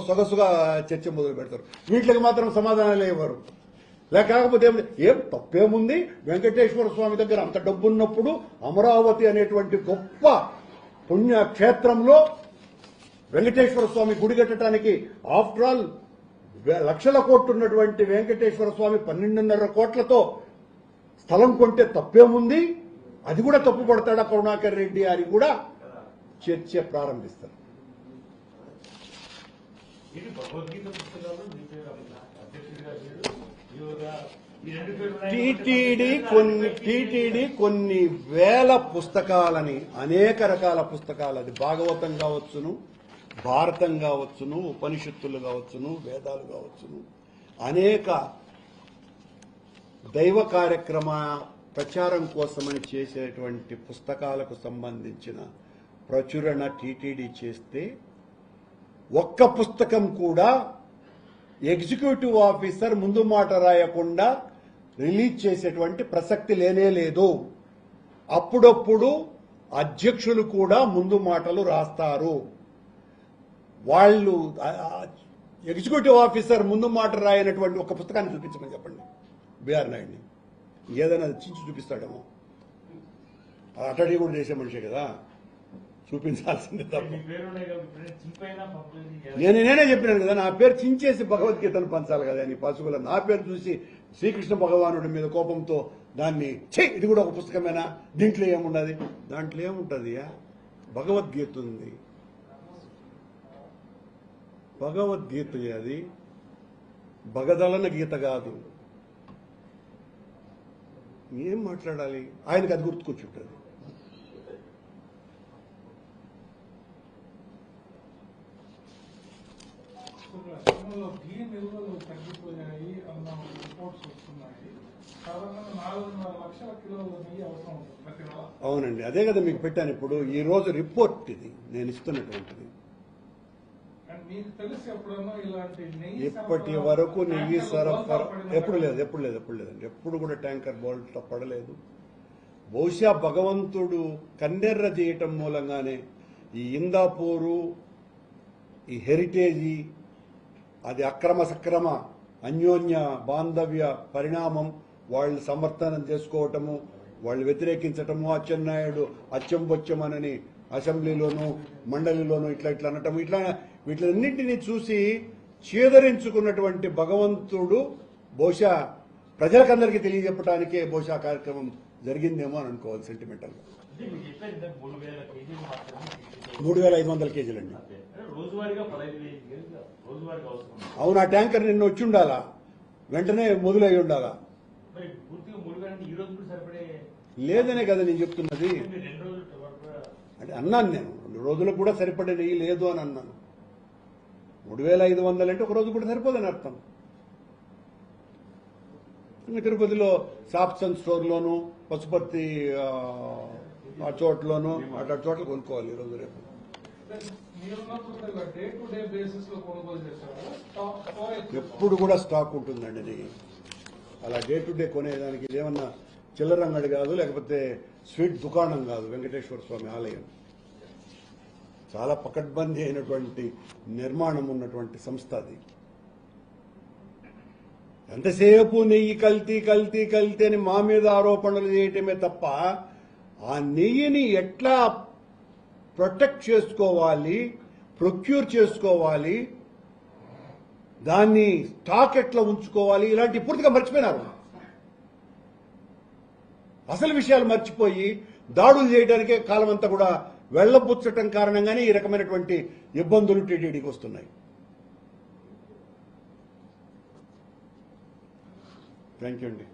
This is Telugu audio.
సొగసుగా చర్చ మొదలు పెడతారు. వీటికి మాత్రం సమాధానాలు ఇవ్వరు. లేకపోతే ఏం తప్పేముంది, వెంకటేశ్వర స్వామి దగ్గర అంత డబ్బున్నప్పుడు అమరావతి అనేటువంటి గొప్ప పుణ్యక్షేత్రంలో వెంకటేశ్వర స్వామి గుడి కట్టడానికి ఆఫ్టర్ ఆల్ లక్షల కోట్లు ఉన్నటువంటి వెంకటేశ్వర స్వామి 12.5 కోట్లతో స్థలం కొంటే తప్పేముంది, అది కూడా తప్పు పడతాడా కరుణాకర్ రెడ్డి అని కూడా చర్చ ప్రారంభిస్తారు. టీటీడీ కొన్ని వేల పుస్తకాలని, అనేక రకాల పుస్తకాలు, అది భాగవతం కావచ్చును, భారతం కావచ్చును, ఉపనిషత్తులు కావచ్చును, వేదాలు కావచ్చును, అనేక దైవ కార్యక్రమ ప్రచారం కోసమని చేసేటువంటి పుస్తకాలకు సంబంధించిన ప్రచురణ టీటీడీ చేస్తే ఒక్క పుస్తకం కూడా ఎగ్జిక్యూటివ్ ఆఫీసర్ ముందు మాట రాయకుండా రిలీజ్ చేసేటువంటి ప్రసక్తి లేనే లేదు. అప్పుడప్పుడు అధ్యక్షులు కూడా ముందు మాటలు రాస్తారు. వాళ్ళు ఎగ్జిక్యూటివ్ ఆఫీసర్ ముందు మాట రాయనటువంటి ఒక పుస్తకాన్ని చూపించమని చెప్పండి బిఆర్ నాయుడిని. ఏదైనా చించి చూపిస్తాడేమో. అటడీ కూడా చేసే మనిషే కదా, చూపించాల్సిందే తప్ప. నేనే చెప్పినాను కదా, నా పేరు చించేసి భగవద్గీతను పంచాలి కదా నీ పసుగుల. నా పేరు చూసి శ్రీకృష్ణ భగవానుడి మీద కోపంతో దాన్ని ఇది కూడా ఒక పుస్తకమేనా, దీంట్లో ఏముండదు? దాంట్లో ఏముంటుంది? భగవద్గీత ఉంది, భగవద్గీత. అది భగదలన గీత కాదు. ఏం మాట్లాడాలి? ఆయనకు అది గుర్తుకొచ్చుంటుంది. తగ్గిపోయాయి అన్న రిపోర్ట్స్ వస్తున్నాయి. సాధారణంగా 4.5 లక్షల కిలోల నెయ్యి అవసరం ఉంటుంది ప్రతి నెల. అవునండి, అదే కదా మీకు పెట్టాను ఇప్పుడు. ఈ రోజు రిపోర్ట్ ఇది నేను ఇస్తున్నటువంటిది. మీకు తెలిసి ఎప్పుడన్నా ఇలాంటి నెయ్యి ఇప్పటి వరకు నెయ్యి సరఫరా ఎప్పుడు లేదండి. ఎప్పుడు కూడా ట్యాంకర్ బోల్ట్ పడలేదు. బహుశా భగవంతుడు కన్నెర్ర చేయటం మూలంగానే ఈ ఇందాపూరు, ఈ హెరిటేజీ, అది అక్రమ సక్రమ అన్యోన్య బాంధవ్య పరిణామం, వాళ్ళు సమర్థనం చేసుకోవటము, వాళ్ళు వ్యతిరేకించటము, అచ్చెన్నాయుడు అచ్చంబొచ్చమనని అసెంబ్లీలోనూ మండలిలోనూ ఇట్లా అనటము, వీటిలన్నింటినీ చూసి చేదరించుకున్నటువంటి భగవంతుడు బహుశా ప్రజలకందరికీ తెలియజెప్పడానికే బహుశా కార్యక్రమం జరిగిందేమో అని అనుకోవాలి సెంటిమెంటల్ గా. 3,500 కేజీలండి. అవును, ఆ ట్యాంకర్ నిన్న వచ్చి ఉండాలా, వెంటనే మొదలై ఉండాలా. లేదనే కదా నేను చెప్తున్నది. అంటే అన్నాను నేను 2 రోజులకు కూడా సరిపడే నెయ్యి లేదు అని అన్నాను. 3,500 అంటే ఒక రోజు కూడా సరిపోదని అర్థం. తిరుపతిలో సాప్సన్ స్టోర్లోను, పశుపతి ఆ చోట్లోను అటు చోట్ల కొనుక్కోవాలి ఈ రోజు రేపు. ఎప్పుడు కూడా స్టాక్ ఉంటుందండి నెయ్యి. అలా డే టు డే కొనేదానికి ఇదేమన్నా చిల్లర అంగడి కాదు, లేకపోతే స్వీట్ దుకాణం కాదు. వెంకటేశ్వర స్వామి ఆలయం చాలా పకడ్బందీ అయినటువంటి నిర్మాణం ఉన్నటువంటి సంస్థ అది. ఎంతసేపు నెయ్యి కల్తీ అని మా మీద ఆరోపణలు చేయటమే తప్ప ఆ నెయ్యిని ఎట్లా ప్రొటెక్ట్ చేసుకోవాలి, ప్రొక్యూర్ చేసుకోవాలి, దాన్ని స్టాక్ ఎట్లా ఉంచుకోవాలి, ఇలాంటి పూర్తిగా మర్చిపోయినారు. అసలు విషయాలు మర్చిపోయి దాడులు చేయడానికే కాలం అంతా కూడా వెళ్లబుచ్చటం కారణంగానే ఈ రకమైనటువంటి ఇబ్బందులు టీటీడీకి వస్తున్నాయి. థ్యాంక్ యూ అండి.